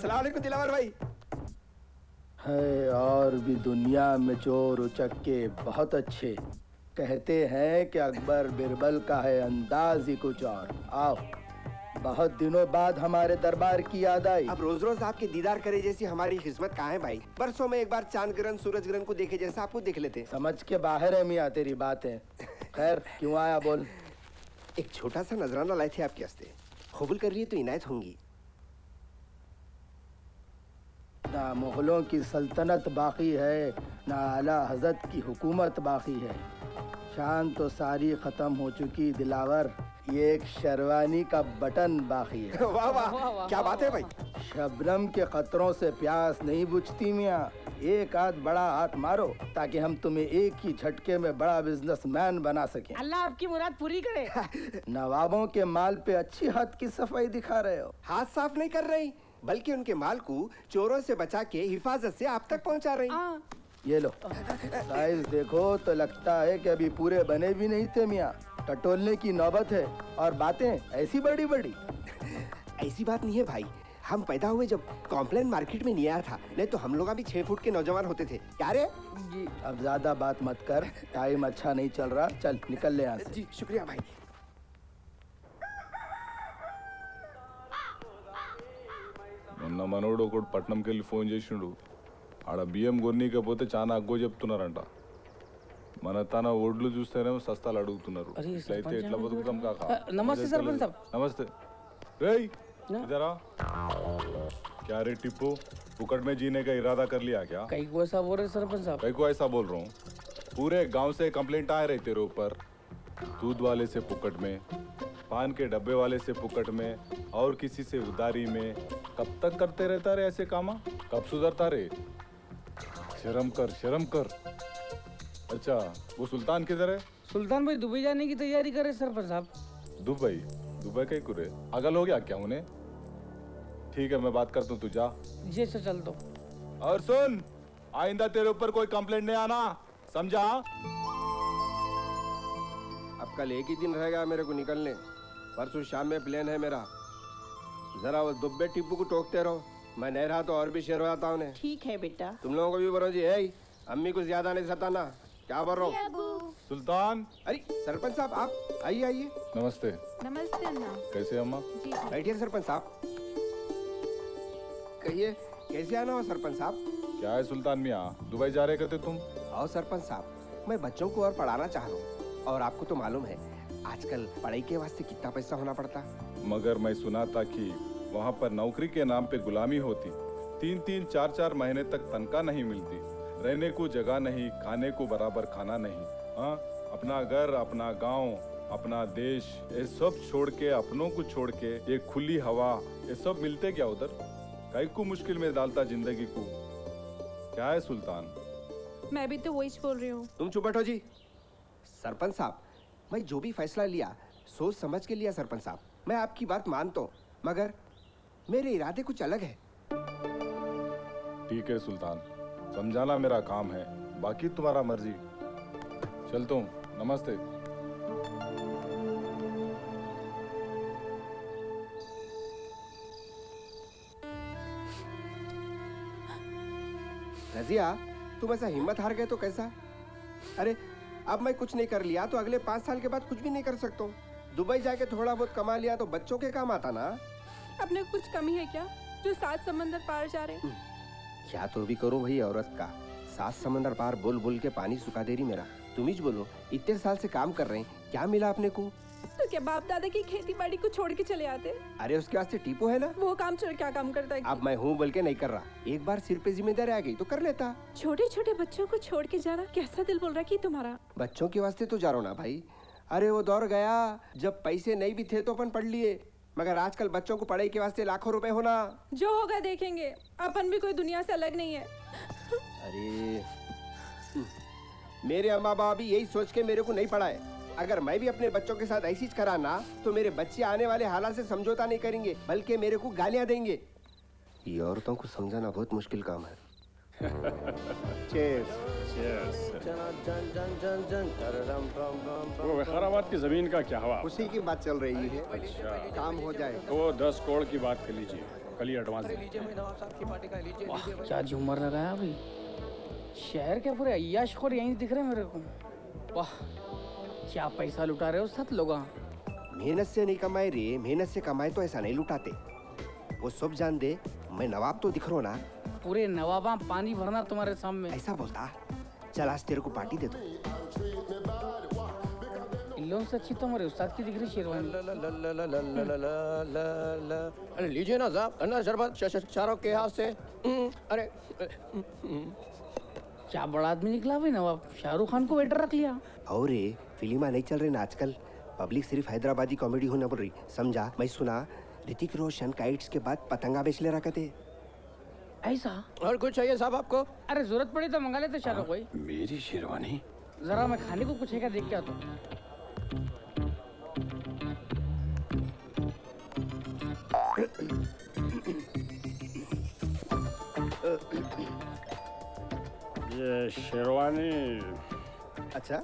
सलाम अलैकुम दिलावर भाई। है और भी दुनिया में चोर उचक्के बहुत अच्छे। कहते हैं कि अकबर बिरबल का है अंदाज ही कुछ और। आओ, बहुत दिनों बाद हमारे दरबार की याद आई। अब रोज रोज आपके दीदार करे जैसी हमारी किस्मत कहाँ है भाई। बरसों में एक बार चांद ग्रहण सूरज ग्रहण को देखे जैसा आपको देख लेते। समझ के बाहर है मियाँ तेरी बातें। खैर क्यों आया बोल। एक छोटा सा नजराना लाए थे आपके हस्ते, कबूल कर रही है तो इनायत होंगी। ना मुगलों की सल्तनत बाकी है, ना आला हजरत की हुकूमत बाकी है। शान तो सारी खत्म हो चुकी दिलावर, ये एक शेरवानी का बटन बाकी है। वाह वाह, क्या बात है भाई। शबनम के कतरों से प्यास नहीं बुझती मियाँ। एक आध बड़ा हाथ मारो ताकि हम तुम्हें एक ही झटके में बड़ा बिजनेसमैन बना सकें। अल्लाह आपकी मुराद पूरी करे। नवाबों के माल पे अच्छी हाथ की सफाई दिखा रहे हो। हाथ साफ नहीं कर रही, बल्कि उनके माल को चोरों से बचा के हिफाजत से आप तक पहुंचा रही। ये लो, साइज देखो तो लगता है कि अभी पूरे बने भी नहीं थे मियाँ। टटोलने की नौबत है और बातें ऐसी बड़ी बड़ी। ऐसी बात नहीं है भाई, हम पैदा हुए जब कॉम्प्लेन मार्केट में नहीं आया था, नहीं तो हम लोग भी 6 फुट के नौजवान होते थे। क्या रे जी अब ज्यादा बात मत कर, टाइम अच्छा नहीं चल रहा, चल निकल ले यहाँ से। जी शुक्रिया भाई। మొన్న మనోడు ఒకడు పట్నంకి వెళ్ళి ఫోన్ చేసిండు. ఆడ బియ్యం కొన్నీకపోతే చాలా అగ్గో చెప్తున్నారంట. మన తన ఒడ్లు చూస్తేనేమో సస్తాలు అడుగుతున్నారు. ఇట్లయితే ఎట్లా బతుకుతాం కాక. नमस्ते सरपंच साहब। नमस्ते। రేయ్ इधर आ। क्या रे टिप्पू, फुकट में जीने का इरादा कर लिया क्या? कई को ऐसा बोल रहे सरपंच साहब। कई को ऐसा बोल रहा हूँ? पूरे गांव से कंप्लेंट आए रहे तेरे ऊपर। दूध वाले से फुकट में, पान के डब्बे वाले से फुकट में और किसी से उधारी में। कब तक करते रहता रे ऐसे काम? कब सुधरता रे? शर्म कर, शर्म कर। अच्छा वो सुल्तान किधर है? सुल्तान भाई दुबई जाने की तैयारी करे सरपंच साहब। दुबई? दुबई कहीं कुरे अगल हो गया क्या उन्हें? ठीक है मैं बात करता हूँ, तू जा। जी से चल दो। और सुन, आइंदा तेरे ऊपर कोई कंप्लेंट नहीं आना, समझा? अब कल एक ही दिन रहेगा मेरे को निकलने, परसों शाम में प्लान है मेरा। जरा वो दुब्बे टिप्पू को टोकते रहो, मैं नहीं रहा तो और भी शेर हो जाता हूँ। ठीक है बेटा। तुम लोगों को भी बोलो जी, है अम्मी को ज्यादा नहीं सताना। क्या बोल रहा हूँ? सुल्तान। अरे सरपंच साहब आप आइए आइए। नमस्ते। नमस्ते अन्ना। कैसे अम्मा? जी बैठिए सरपंच साहब। कहिए कैसे आना हो सरपंच साहब? क्या है सुल्तान मियाँ, दुबई जा रहे कहते तुम? आओ सरपंच साहब, मैं बच्चों को और पढ़ाना चाह रहा हूँ, और आपको तो मालूम है आजकल पढ़ाई के वास्ते कितना पैसा होना पड़ता। मगर मैं सुना था कि वहाँ पर नौकरी के नाम पे गुलामी होती, 3-3, 4-4 महीने तक तनख्वाह नहीं मिलती, रहने को जगह नहीं, खाने को बराबर खाना नहीं। हाँ, अपना घर, अपना गांव, अपना देश, ये सब छोड़ के, अपनों को छोड़ के, ये खुली हवा, ये सब मिलते क्या उधर? कई को मुश्किल में डालता जिंदगी को। क्या है सुल्तान? मैं भी तो वही बोल रही हूँ। तुम चुप बैठो जी। सरपंच साहब, मैं जो भी फैसला लिया सोच समझ के लिया सरपंच साहब। मैं आपकी बात मानता हूँ, मगर मेरे इरादे कुछ अलग है। ठीक है सुल्तान, समझाना मेरा काम है, बाकी तुम्हारा मर्जी। चलता हूँ, नमस्ते। रजिया, तुम ऐसा हिम्मत हार गए तो कैसा? अरे अब मैं कुछ नहीं कर लिया तो अगले 5 साल के बाद कुछ भी नहीं कर सकता हूँ। दुबई जाके थोड़ा बहुत कमा लिया तो बच्चों के काम आता ना। अपने कुछ कमी है क्या जो 7 समंदर पार जा रहे? क्या तो भी करूँ भाई, औरत का 7 समंदर पार बोल बोल के पानी सुखा दे रही मेरा। तुम ही बोलो, इतने साल से काम कर रहे हैं, क्या मिला अपने को? तो क्या बाप दादा की खेती बाड़ी को छोड़ के चले आते? अरे उसके वास्ते टीपो है ना, वो काम छोड़ क्या काम करता है? अब मैं हूँ बोल के नहीं कर रहा, एक बार सिर पे जिम्मेदारी आ गई तो कर लेता। छोटे छोटे बच्चों को छोड़ के जाना कैसा दिल बोल रहा कि तुम्हारा? बच्चों के वास्ते तो जा रहा हूँ ना भाई। अरे वो दौर गया जब पैसे नहीं भी थे तो अपन पढ़ लिए, मगर आजकल बच्चों को पढ़ाई के वास्ते लाखों रुपए होना। जो होगा देखेंगे, अपन भी कोई दुनिया से अलग नहीं है। अरे मेरे अम्मा बाबा भी यही सोच के मेरे को नहीं पढ़ाए। अगर मैं भी अपने बच्चों के साथ ऐसी कराना तो मेरे बच्चे आने वाले हालात से समझौता नहीं करेंगे, बल्कि मेरे को गालियां देंगे। ये औरतों को समझाना बहुत मुश्किल काम है। Cheers. वो वखाराबाद की जमीन का क्या हुआ? उसी की बात चल रही है। अच्छा, काम हो जाए तो वो 10 करोड़ की बात कर लीजिए। कल ही एडवांस दे। वाह, क्या झूमर लगाया अभी। शहर के पूरे अय्याशखोर यहीं दिख रहे हैं मेरे को। वाह, क्या पैसा लुटा रहे हो साथ लोग। मेहनत से नहीं कमाए रे, मेहनत से कमाए तो ऐसा नहीं लुटाते। वो सब जान दे, मैं नवाब तो दिख रहा हूं ना। पूरे नवाबा पानी भरना तुम्हारे सामने। ऐसा बोलता, चल आज तेरे को पार्टी दे दो। इन लोगों से अच्छी तो हमारे उस्ताद की दिख रही शेरवानी। अरे लीजिए ना साहब, ठंडा शरबत चारों के हाथ से। अरे क्या बड़ा आदमी निकला भाई नवाब, शाहरुख खान को वेटर रख लिया। और ये फिल्मा नहीं चल रही ना आजकल, पब्लिक सिर्फ हैदराबादी कॉमेडी होना बोल रही। समझा? मैं सुना ऋतिक रोशन काइट्स के बाद पतंगा बेच ले रखा थे। ऐसा? और कुछ चाहिए साहब आपको? अरे जरूरत पड़ी तो मंगा लेते शाहरुख भाई। मेरी शेरवानी। जरा मैं खाने को कुछ है क्या देख के आता हूँ। ये शेरवानी अच्छा,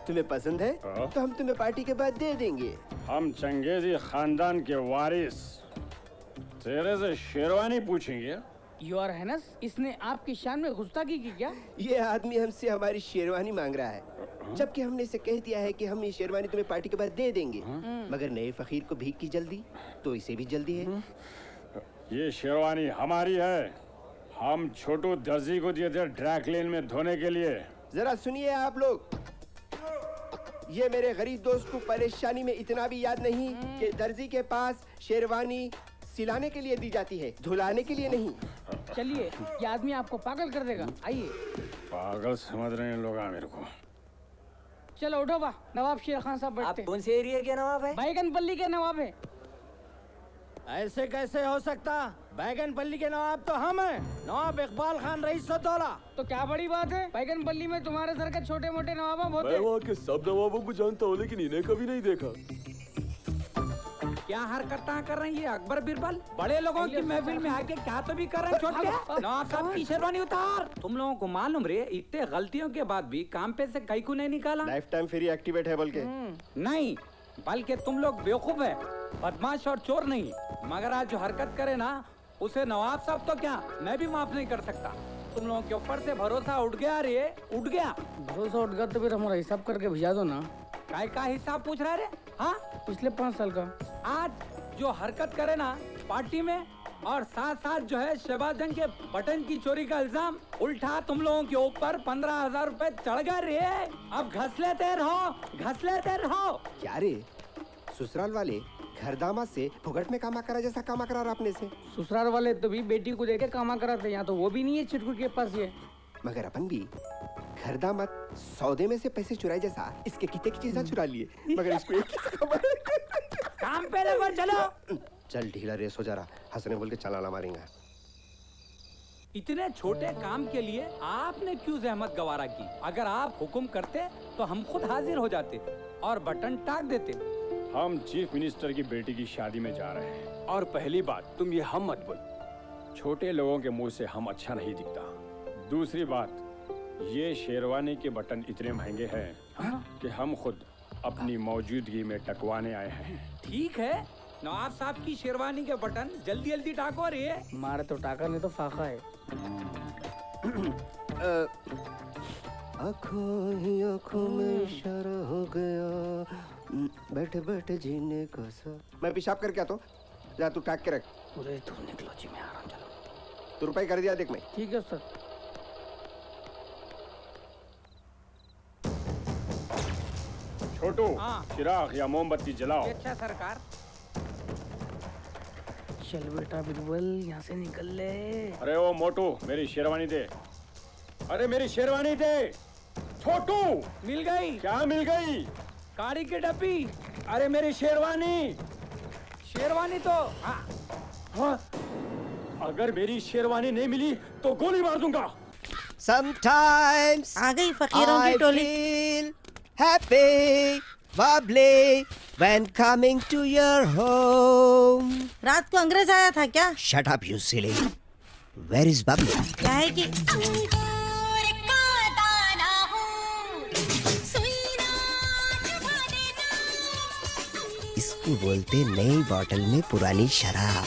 तुम्हें पसंद है तो हम तुम्हें पार्टी के बाद दे देंगे। हम चंगेजी खानदान के वारिस तेरे से शेरवानी पूछेंगे। योर हैनस, इसने आपकी शान में गुस्ताखी की क्या? ये आदमी हमसे हमारी शेरवानी मांग रहा है, जबकि हमने इसे कह दिया है कि हम ये शेरवानी तुम्हें पार्टी के बाद दे देंगे। मगर नए फकीर को भीख की जल्दी, तो इसे भी जल्दी है। ये शेरवानी हमारी है, हम छोटू दर्जी को दिए थे ड्राई क्लीन में धोने के लिए। जरा सुनिए आप लोग, ये मेरे गरीब दोस्त को परेशानी में इतना भी याद नहीं कि दर्जी के पास शेरवानी सिलाने के लिए दी जाती है, धुलाने के लिए नहीं। चलिए, ये आदमी आपको पागल कर देगा। आइए। पागल समझ रहे हैं लोग मेरे को। चलो उठो बा, नवाब शेर खान साहब आप बैठते। कौन से एरिया के नवाब है? बैगनपल्ली के नवाब है। ऐसे कैसे हो सकता? बैगनपल्ली के नवाब तो हम हैं, नवाब इकबाल खान रईसुद्दौला। तो क्या बड़ी बात है, बैगनपल्ली में तुम्हारे सर के छोटे मोटे नवाब बहुत हैं। वहाँ के सब नवाबों को जानता हूँ, लेकिन इन्हें कभी नहीं देखा। क्या हरकतें कर रही है अकबर बिरबल? बड़े लोगों की महफिल में आके क्या तो भी कर रहे हैं छोटे। नवाब साहब की शेरवानी उतार। तुम लोगों को मालूम रे, इतने गलतियों के बाद भी काम पे से कई को नहीं निकाला। लाइफ टाइम फ्री एक्टिवेट है बोल के। नहीं, बल्कि तुम लोग बेवकूफ है, बदमाश और चोर नहीं। मगर आज जो हरकत करे ना, उसे नवाब साहब तो क्या, मैं भी माफ नहीं कर सकता। तुम लोगों के ऊपर से भरोसा उठ गया रे, उठ गया। भरोसा उठ गया तो फिर हमारा हिसाब करके भिजा दो ना। काय का हिसाब पूछ रहा रे? हाँ, पिछले 5 साल का। आज जो हरकत करे ना पार्टी में, और साथ साथ जो है शहबाजन के बटन की चोरी का इल्जाम, उल्टा तुम लोगों के ऊपर 15,000 रुपए चढ़ गए रे। अब घस लेते रहो। क्या रे, ससुराल वाले घर दामाद से फुगट में कामा करा जैसा कामा करा रहा अपने से। ससुराल वाले तो भी बेटी को देके कामा कराते, यहाँ तो वो भी नहीं है चिटकू के पास ये। मगर अपन भी घर दामाद सौदे में से पैसे चुराए जैसा इसके कितने की चीजें चुरा लिए, मगर इसको एक ही से खबर है। काम पे लगो, चलो। चल ढीला रेस हो जा रहा, हंसने बोल के चलाना मारेंगे। इतने छोटे काम के लिए आपने क्यों जहमत गवारा की? अगर आप हुक्म करते तो हम खुद हाजिर हो जाते और बटन टाक देते। हम चीफ मिनिस्टर की बेटी की शादी में जा रहे हैं, और पहली बात तुम ये हम मत बोल, छोटे लोगों के मुंह से हम अच्छा नहीं दिखता। दूसरी बात, ये शेरवानी के बटन इतने महंगे हैं कि हम खुद अपनी मौजूदगी में टकवाने आए हैं। ठीक है, नवाब साहब की शेरवानी के बटन जल्दी जल्दी टाको रे। मारे तो टाका नहीं तो फाका है। आँखों ही आँखों में इशारा हो गया, बैठे बैठे जीने को सा। मैं पेशाब करके आता हूँ, जा तू टाक के रख। पूरे धूल निकलो जी, मैं आ रहा हूँ। चलो तो रुपए कर दिया देख मैं। ठीक है सर। छोटू, हाँ। चिराग या मोमबत्ती जलाओ। अच्छा सरकार। चल बेटा बिरबल, यहाँ से निकल ले। अरे वो मोटू, मेरी शेरवानी दे। अरे मेरी शेरवानी दे। छोटू, मिल गई। क्या मिल गई? गाड़ी की डब्बी। अरे मेरी शेरवानी। शेरवानी तो हाँ, अगर मेरी शेरवानी नहीं मिली तो गोली मार दूंगा। Sometimes आ गई फकीरों की I Toli. feel happy, bubbly when coming to your home. रात को अंग्रेज आया था क्या? Shut up, you silly. Where is Bubbly? क्या है कि इसको बोलते नई बोतल में पुरानी शराब।